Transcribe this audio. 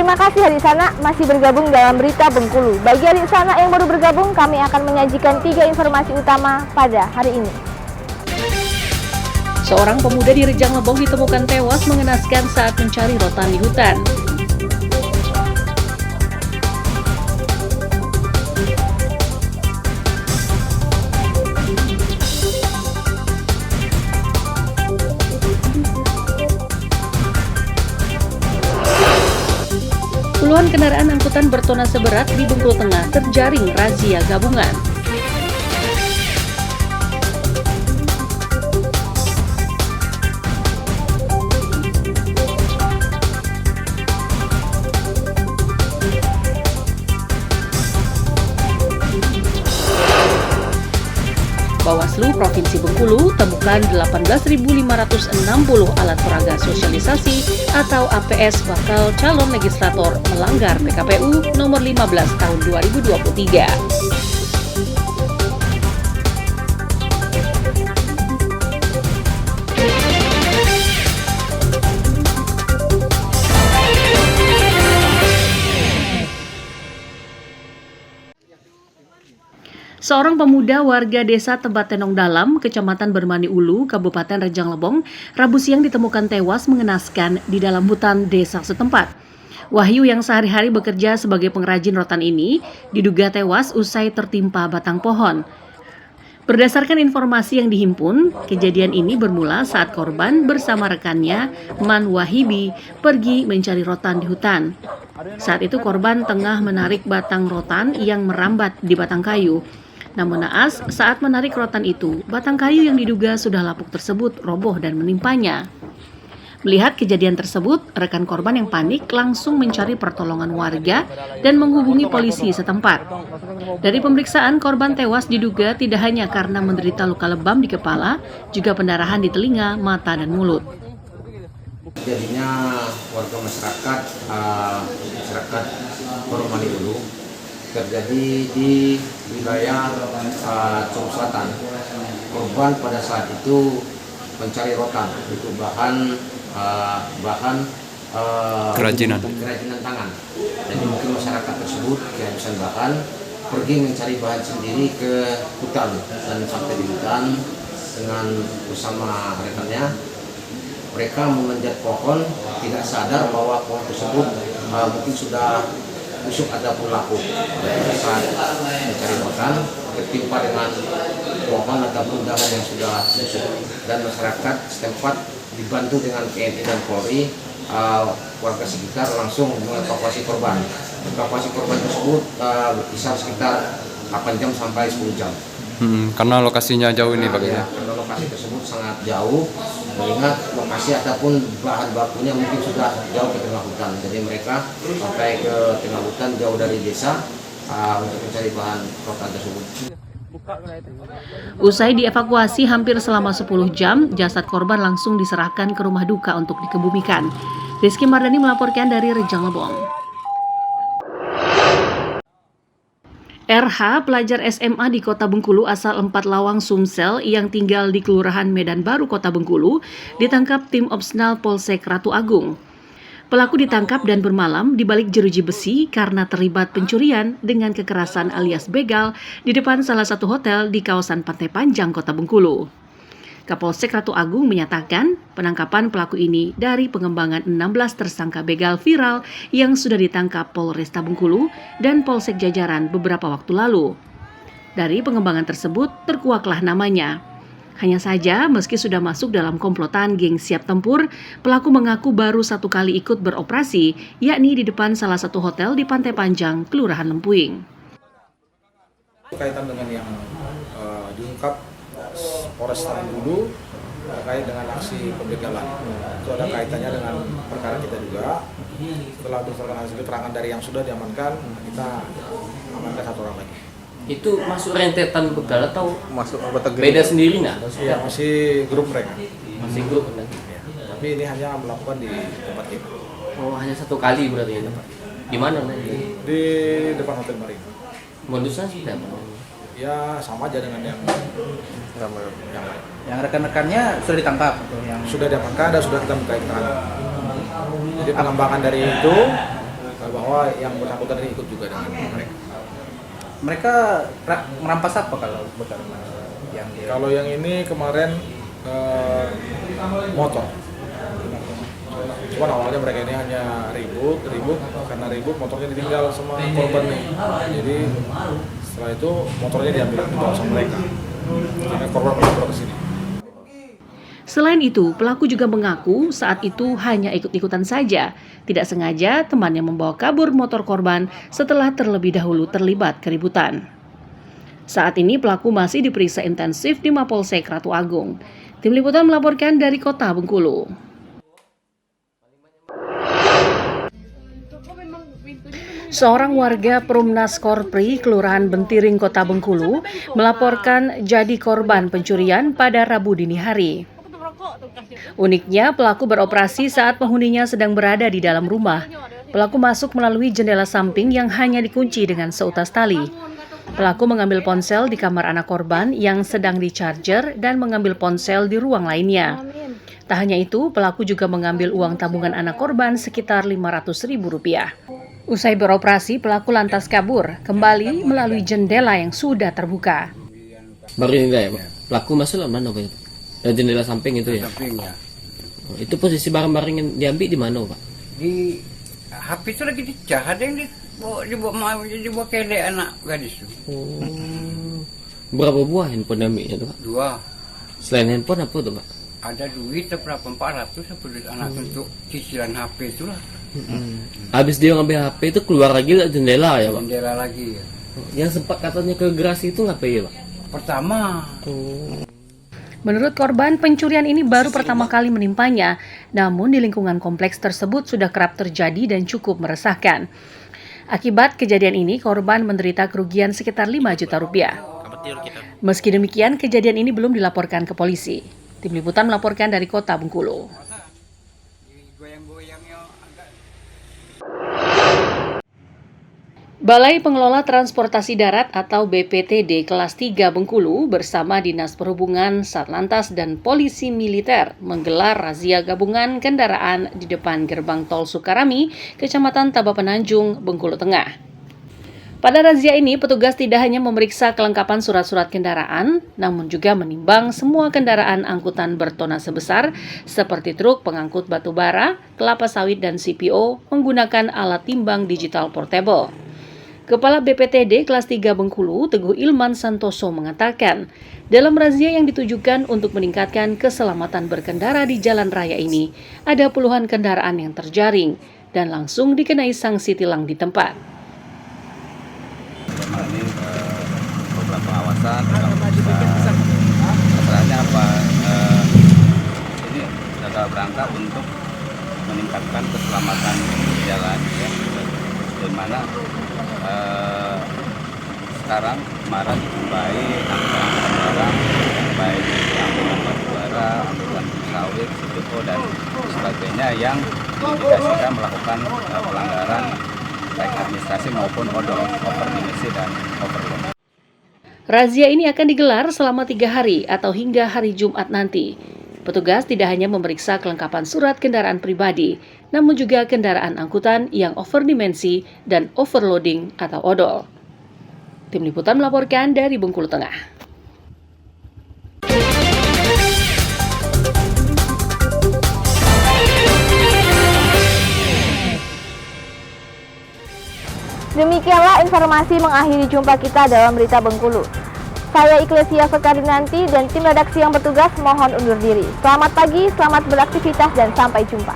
Terima kasih adik Sana masih bergabung dalam Berita Bengkulu. Bagi adik Sana yang baru bergabung, kami akan menyajikan 3 informasi utama pada hari ini. Seorang pemuda di Rejang Lebong ditemukan tewas mengenaskan saat mencari rotan di hutan. Puluhan kendaraan angkutan bertonnase berat di Bengkulu Tengah terjaring razia gabungan. Bawaslu Provinsi Bengkulu temukan 18.560 alat peraga sosialisasi atau APS bakal calon legislator melanggar PKPU nomor 15 tahun 2023. Seorang pemuda warga desa Tebet Tenong Dalam, Kecamatan Bermani Ulu, Kabupaten Rejang Lebong, Rabu siang ditemukan tewas mengenaskan di dalam hutan desa setempat. Wahyu yang sehari-hari bekerja sebagai pengrajin rotan ini diduga tewas usai tertimpa batang pohon. Berdasarkan informasi yang dihimpun, kejadian ini bermula saat korban bersama rekannya, Man Wahibi, pergi mencari rotan di hutan. Saat itu korban tengah menarik batang rotan yang merambat di batang kayu. Namun naas, saat menarik rotan itu, batang kayu yang diduga sudah lapuk tersebut roboh dan menimpanya. Melihat kejadian tersebut, rekan korban yang panik langsung mencari pertolongan warga dan menghubungi polisi setempat. Dari pemeriksaan, korban tewas diduga tidak hanya karena menderita luka lebam di kepala, juga pendarahan di telinga, mata, dan mulut. Jadinya warga masyarakat Bermani Ulu terjadi di wilayah Cung Selatan. Korban pada saat itu mencari rotan, itu bahan kerajinan tangan. Jadi mungkin masyarakat tersebut kehabisan bahan, pergi mencari bahan sendiri ke hutan, dan sampai di hutan dengan bersama rekannya, mereka memanjat pohon, tidak sadar bahwa pohon tersebut mungkin sudah busuk ataupun lapuk. Jadi saat mencari rotan tertimpa dengan pohon ataupun dahan yang sudah busuk, dan masyarakat setempat dibantu dengan TNI dan Polri, warga sekitar langsung mengevakuasi korban. Evakuasi korban tersebut berkisar sekitar 8 jam sampai 10 jam. Karena lokasinya jauh ini Pak ya? Karena lokasi tersebut sangat jauh, mengingat lokasi ataupun bahan bakunya mungkin sudah jauh ke tengah hutan. Jadi mereka sampai ke tengah hutan jauh dari desa untuk mencari bahan rotan tersebut. Usai dievakuasi hampir selama 10 jam, jasad korban langsung diserahkan ke rumah duka untuk dikebumikan. Rizky Mardani melaporkan dari Rejang Lebong. RH, pelajar SMA di Kota Bengkulu asal 4 Lawang Sumsel yang tinggal di Kelurahan Medan Baru, Kota Bengkulu, ditangkap tim Opsnal Polsek Ratu Agung. Pelaku ditangkap dan bermalam di balik jeruji besi karena terlibat pencurian dengan kekerasan alias begal di depan salah satu hotel di kawasan Pantai Panjang, Kota Bengkulu. Kapolsek Ratu Agung menyatakan penangkapan pelaku ini dari pengembangan 16 tersangka begal viral yang sudah ditangkap Polresta Bengkulu dan Polsek Jajaran beberapa waktu lalu. Dari pengembangan tersebut terkuaklah namanya. Hanya saja meski sudah masuk dalam komplotan geng siap tempur, pelaku mengaku baru 1 kali ikut beroperasi, yakni di depan salah satu hotel di Pantai Panjang, Kelurahan Lempuing. Kaitan dengan yang diungkap Polresta Bengkulu terkait dengan aksi pembegalan, itu ada kaitannya dengan perkara kita juga. Setelah berdasarkan hasil keterangan dari yang sudah diamankan, kita amankan 1 orang lagi. Itu masuk rentetan begal atau Masuk anggota beda sendiri nggak? Ya, masih grup mereka. Masih grup kan? Ya. Tapi ini hanya melakukan di tempat kita. Oh, hanya 1 kali berarti ya? Di mana nanti? Di depan Hotel Marina. Modusnya sudah apa? Ya sama aja dengan yang lain. Yang rekan-rekannya sudah ditangkap? Sudah diamankan dan sudah kita minta keterangan. Jadi pengembangan dari itu bahwa yang bersangkutan ini ikut juga dengan mereka. Mereka merampas apa kalau bukan yang Kalau yang ini kemarin motor. Cuman awalnya mereka ini hanya ribut, karena ribut motornya ditinggal sama korban nih. Jadi setelah itu motornya diambil sama mereka. Sehingga korban melapor ke sini. Selain itu, pelaku juga mengaku saat itu hanya ikut-ikutan saja. Tidak sengaja temannya membawa kabur motor korban setelah terlebih dahulu terlibat keributan. Saat ini pelaku masih diperiksa intensif di Mapolsek Ratu Agung. Tim Liputan melaporkan dari Kota Bengkulu. Seorang warga Perumnas Korpri, Kelurahan Bentiring, Kota Bengkulu, melaporkan jadi korban pencurian pada Rabu dini hari. Uniknya, pelaku beroperasi saat penghuninya sedang berada di dalam rumah. Pelaku masuk melalui jendela samping yang hanya dikunci dengan seutas tali. Pelaku mengambil ponsel di kamar anak korban yang sedang di-charger dan mengambil ponsel di ruang lainnya. Tak hanya itu, pelaku juga mengambil uang tabungan anak korban sekitar Rp500.000. Usai beroperasi, pelaku lantas kabur, kembali melalui jendela yang sudah terbuka. Baru ini ya, Pak. Pelaku masuk mana, Pak? Dari jendela samping itu ya? Samping ya. Oh, itu posisi barang-barang yang diambil di mana, Pak? Di HP itu lagi dicah, ada yang dibawa ke anak gadis itu. Berapa buah handphone diambilnya tuh, Pak? 2. Selain handphone apa tuh, Pak? Ada duit berapa 400 apa duit anak untuk cicilan HP itulah. Habis dia ngambil HP itu keluar lagi dari jendela ya, Pak? Jendela lagi ya. Yang sempat katanya ke gerasi itu ngapain ya, Pak? Pertama. Menurut korban, pencurian ini baru pertama kali menimpanya, namun di lingkungan kompleks tersebut sudah kerap terjadi dan cukup meresahkan. Akibat kejadian ini, korban menderita kerugian sekitar Rp5 juta. Meski demikian, kejadian ini belum dilaporkan ke polisi. Tim Liputan melaporkan dari Kota Bengkulu. Balai Pengelola Transportasi Darat atau BPTD kelas 3 Bengkulu bersama Dinas Perhubungan, Satlantas, dan Polisi Militer menggelar razia gabungan kendaraan di depan gerbang tol Sukarami, Kecamatan Tabapenanjung, Bengkulu Tengah. Pada razia ini, petugas tidak hanya memeriksa kelengkapan surat-surat kendaraan, namun juga menimbang semua kendaraan angkutan bertonase besar seperti truk pengangkut batu bara, kelapa sawit, dan CPO menggunakan alat timbang digital portable. Kepala BPTD kelas 3 Bengkulu, Teguh Ilman Santoso mengatakan, dalam razia yang ditujukan untuk meningkatkan keselamatan berkendara di jalan raya ini, ada puluhan kendaraan yang terjaring dan langsung dikenai sanksi tilang di tempat. Ini program pengawasan, masalahnya apa? Ini dalam rangka untuk meningkatkan keselamatan jalan, ya, di mana sekarang Maret baik angkutan barang, baik angkutan batu bara, angkutan sawit, CPO dan sebagainya yang diindikasikan melakukan pelanggaran baik administrasi maupun overdimensi dan overload. Razia ini akan digelar selama 3 hari atau hingga hari Jumat nanti. Petugas tidak hanya memeriksa kelengkapan surat kendaraan pribadi, namun juga kendaraan angkutan yang overdimensi dan overloading atau odol. Tim Liputan melaporkan dari Bengkulu Tengah. Demikianlah informasi mengakhiri jumpa kita dalam Berita Bengkulu. Saya Iklesia Fekardinanti dan tim redaksi yang bertugas mohon undur diri. Selamat pagi, selamat beraktivitas, dan sampai jumpa.